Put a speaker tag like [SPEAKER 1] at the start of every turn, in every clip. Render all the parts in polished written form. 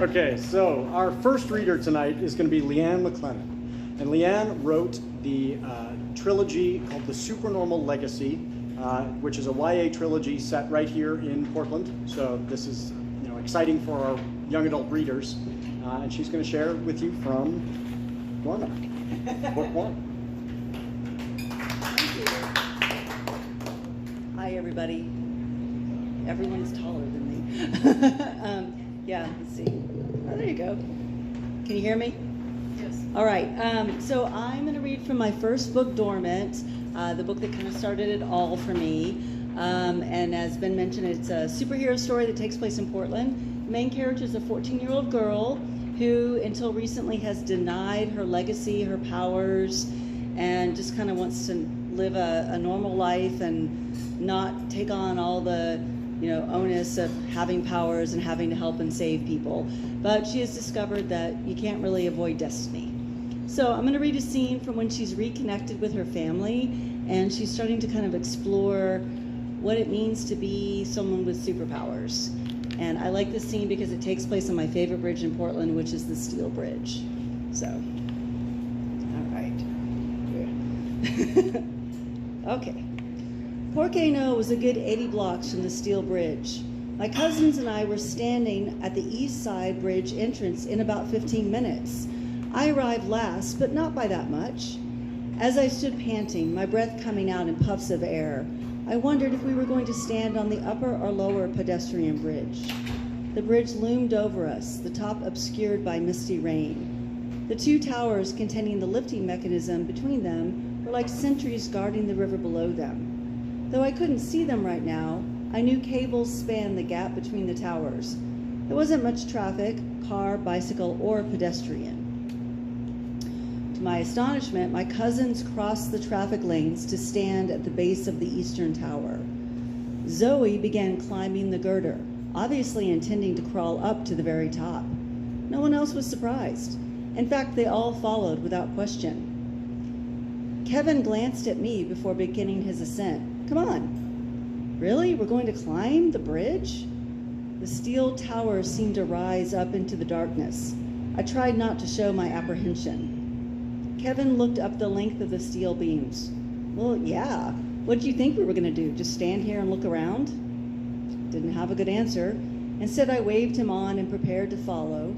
[SPEAKER 1] Okay, so our first reader tonight is going to be Leanne McLennan. And Leanne wrote the trilogy called The Supernormal Legacy, which is a YA trilogy set right here in Portland. So this is exciting for our young adult readers. And she's going to share with you from Norma, book one.
[SPEAKER 2] Thank you. Hi, everybody. Everyone's taller than me. Yeah, let's see. Oh, there you go. Can you hear me?
[SPEAKER 3] Yes.
[SPEAKER 2] All right. So I'm going to read from my first book, Dormant, the book that kind of started it all for me. And as Ben mentioned, it's a superhero story that takes place in Portland. The main character is a 14-year-old girl who, until recently, has denied her legacy, her powers, and just kind of wants to live a normal life and not take on all the onus of having powers and having to help and save people. But she has discovered that you can't really avoid destiny. So I'm going to read a scene from when she's reconnected with her family, and she's starting to kind of explore what it means to be someone with superpowers. And I like this scene because it takes place on my favorite bridge in Portland, which is the Steel Bridge. So, all right. Okay. Porcano was a good 80 blocks from the Steel Bridge. My cousins and I were standing at the East Side Bridge entrance in about 15 minutes. I arrived last, but not by that much. As I stood panting, my breath coming out in puffs of air, I wondered if we were going to stand on the upper or lower pedestrian bridge. The bridge loomed over us, the top obscured by misty rain. The two towers containing the lifting mechanism between them were like sentries guarding the river below them. Though I couldn't see them right now, I knew cables spanned the gap between the towers. There wasn't much traffic, car, bicycle, or pedestrian. To my astonishment, my cousins crossed the traffic lanes to stand at the base of the eastern tower. Zoe began climbing the girder, obviously intending to crawl up to the very top. No one else was surprised. In fact, they all followed without question. Kevin glanced at me before beginning his ascent. Come on. Really? We're going to climb the bridge? The steel tower seemed to rise up into the darkness. I tried not to show my apprehension. Kevin looked up the length of the steel beams. Well, yeah. What did you think we were going to do? Just stand here and look around? Didn't have a good answer. Instead, I waved him on and prepared to follow,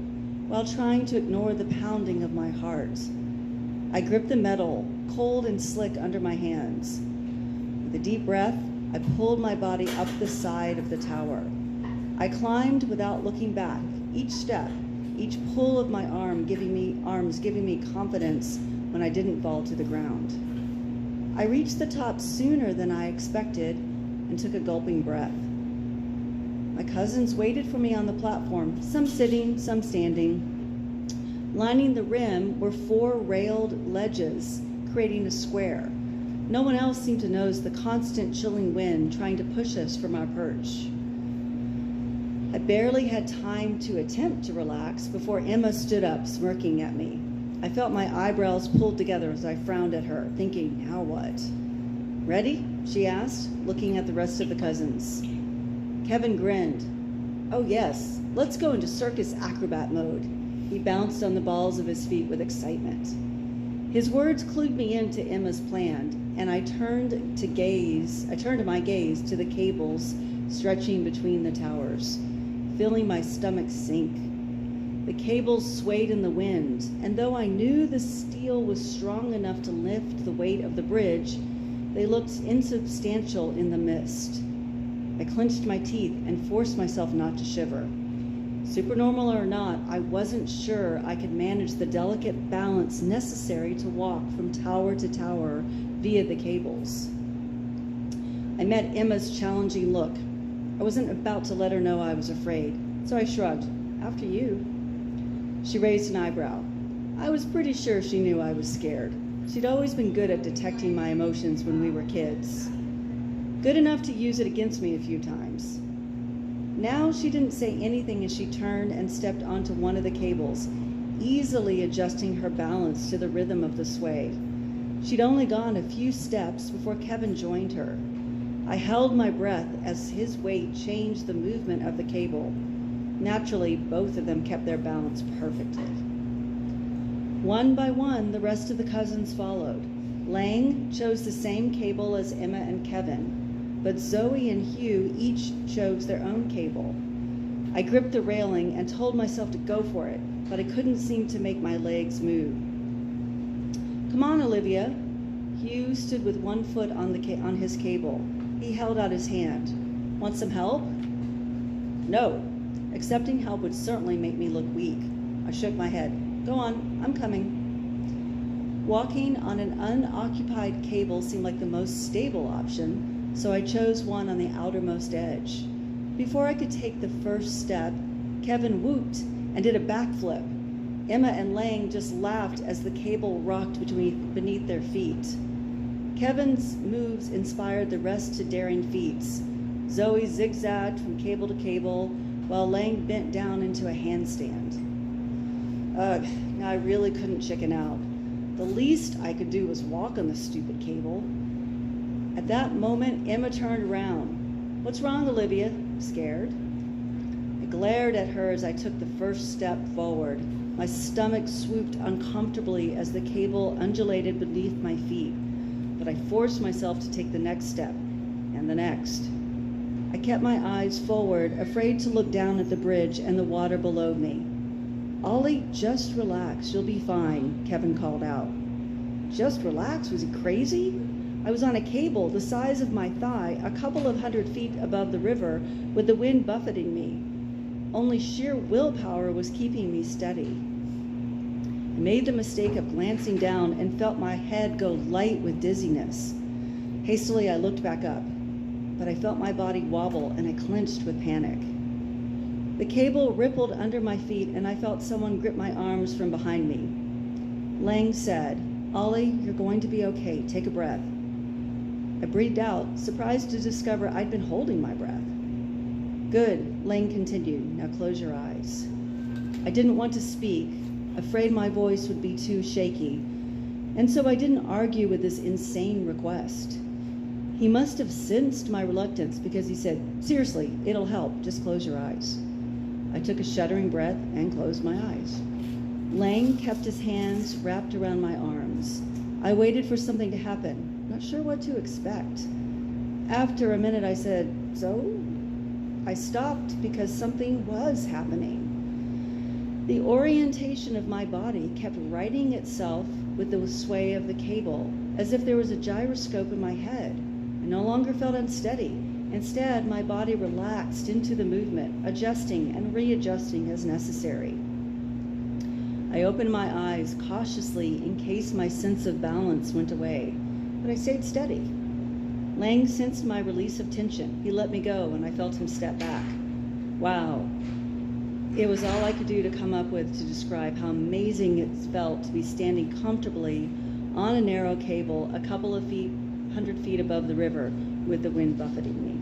[SPEAKER 2] while trying to ignore the pounding of my heart. I gripped the metal, cold and slick under my hands. With a deep breath, I pulled my body up the side of the tower. I climbed without looking back, each step, each pull of my arms giving me confidence when I didn't fall to the ground. I reached the top sooner than I expected and took a gulping breath. My cousins waited for me on the platform, some sitting, some standing. Lining the rim were 4 railed ledges, creating a square. No one else seemed to notice the constant chilling wind trying to push us from our perch. I barely had time to attempt to relax before Emma stood up, smirking at me. I felt my eyebrows pulled together as I frowned at her, thinking, now what? Ready? She asked, looking at the rest of the cousins. Kevin grinned. Oh yes, let's go into circus acrobat mode. He bounced on the balls of his feet with excitement. His words clued me into Emma's plan, and I turned my gaze to the cables stretching between the towers, feeling my stomach sink. The cables swayed in the wind, and though I knew the steel was strong enough to lift the weight of the bridge, they looked insubstantial in the mist. I clenched my teeth and forced myself not to shiver. Supernormal or not, I wasn't sure I could manage the delicate balance necessary to walk from tower to tower via the cables. I met Emma's challenging look. I wasn't about to let her know I was afraid, so I shrugged. After you. She raised an eyebrow. I was pretty sure she knew I was scared. She'd always been good at detecting my emotions when we were kids. Good enough to use it against me a few times. Now she didn't say anything as she turned and stepped onto one of the cables, easily adjusting her balance to the rhythm of the sway. She'd only gone a few steps before Kevin joined her. I held my breath as his weight changed the movement of the cable. Naturally, both of them kept their balance perfectly. One by one, the rest of the cousins followed. Lang chose the same cable as Emma and Kevin, but Zoe and Hugh each chose their own cable. I gripped the railing and told myself to go for it, but I couldn't seem to make my legs move. Come on, Olivia. Hugh stood with one foot on his cable. He held out his hand. Want some help? No. Accepting help would certainly make me look weak. I shook my head. Go on, I'm coming. Walking on an unoccupied cable seemed like the most stable option, so I chose one on the outermost edge. Before I could take the first step, Kevin whooped and did a backflip. Emma and Lang just laughed as the cable rocked beneath their feet. Kevin's moves inspired the rest to daring feats. Zoe zigzagged from cable to cable, while Lang bent down into a handstand. Now I really couldn't chicken out. The least I could do was walk on the stupid cable. At that moment, Emma turned around. What's wrong, Olivia? Scared? I glared at her as I took the first step forward. My stomach swooped uncomfortably as the cable undulated beneath my feet, but I forced myself to take the next step, and the next. I kept my eyes forward, afraid to look down at the bridge and the water below me. Ollie, just relax, you'll be fine, Kevin called out. Just relax? Was he crazy? I was on a cable the size of my thigh, a couple of 100 feet above the river, with the wind buffeting me. Only sheer willpower was keeping me steady. I made the mistake of glancing down and felt my head go light with dizziness. Hastily, I looked back up, but I felt my body wobble and I clenched with panic. The cable rippled under my feet and I felt someone grip my arms from behind me. Lang said, Ollie, you're going to be okay. Take a breath. I breathed out, surprised to discover I'd been holding my breath. Good, Lang continued. Now close your eyes. I didn't want to speak, afraid my voice would be too shaky, and so I didn't argue with this insane request. He must have sensed my reluctance because he said, seriously, it'll help. Just close your eyes. I took a shuddering breath and closed my eyes. Lang kept his hands wrapped around my arms. I waited for something to happen, not sure what to expect. After a minute, I said, so? I stopped because something was happening. The orientation of my body kept righting itself with the sway of the cable, as if there was a gyroscope in my head. I no longer felt unsteady. Instead, my body relaxed into the movement, adjusting and readjusting as necessary. I opened my eyes cautiously in case my sense of balance went away, but I stayed steady. Lang sensed my release of tension. He let me go, and I felt him step back. Wow. It was all I could do to come up with to describe how amazing it felt to be standing comfortably on a narrow cable a couple of 100 feet above the river with the wind buffeting me.